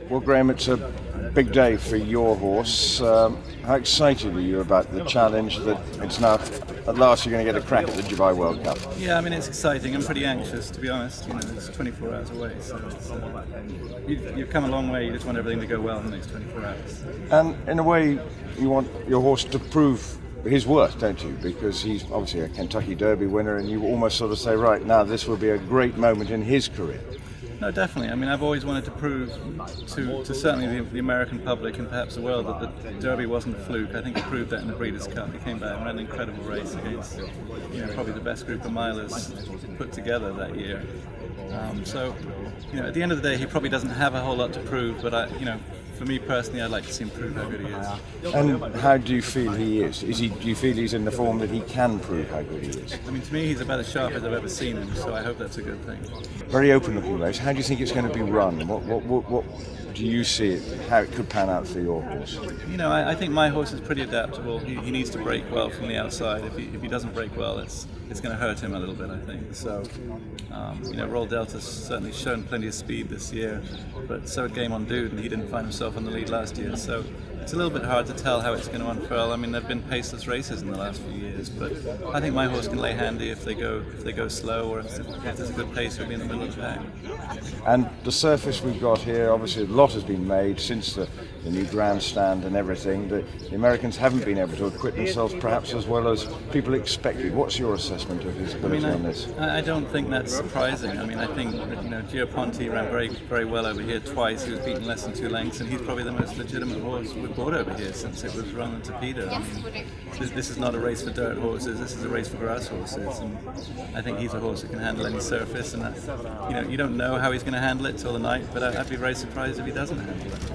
Well, Graham, it's a big day for your horse. How excited are you about the challenge that it's now, at last, you're going to get a crack at the Dubai World Cup? Yeah, I mean, it's exciting. I'm pretty anxious, to be honest. You know, it's 24 hours away, so you've come a long way. You just want everything to go well in the next 24 hours. And in a way, you want your horse to prove his worth, don't you? Because he's obviously a Kentucky Derby winner, and you almost sort of say, right, now this will be a great moment in his career. No, definitely. I mean, I've always wanted to prove to certainly the American public and perhaps the world that the Derby wasn't a fluke. I think he proved that in the Breeders' Cup. He came back and ran an incredible race against, probably the best group of milers put together that year. So, at the end of the day, he probably doesn't have a whole lot to prove. But for me personally, I'd like to see him prove how good he is. And how do you feel he is? Do you feel he's in the form that he can prove how good he is? I mean, to me, he's about as sharp as I've ever seen him. So I hope that's a good thing. Very open-looking race. How do you think it's going to be run? What do you see it, how it could pan out for your horse? I think my horse is pretty adaptable. He needs to break well from the outside. If he doesn't break well, it's going to hurt him a little bit, I think. So, Royal Delta's certainly shown plenty of speed this year, but so had Game on Dude, and he didn't find himself on the lead last year. So it's a little bit hard to tell how it's going to unfurl. I mean, there've been paceless races in the last few years, but I think my horse can lay handy if they go slow, or if there's a good pace, he'll be in the middle of the pack. And the surface we've got here, obviously a lot has been made since the new grandstand and everything. The Americans haven't been able to equip themselves perhaps as well as people expected. What's your assessment of his ability on this? I don't think that's surprising. I mean, I think Gio Ponte ran very, very well over here twice. He was beaten less than 2 lengths, and he's probably the most legitimate horse we've brought over here since it was run on Torpedo. I mean, this is not a race for dirt horses. This is a race for grass horses, and I think he's a horse that can handle any surface. And you don't know how he's going to handle it till the night, but I'd be very surprised if he doesn't handle it.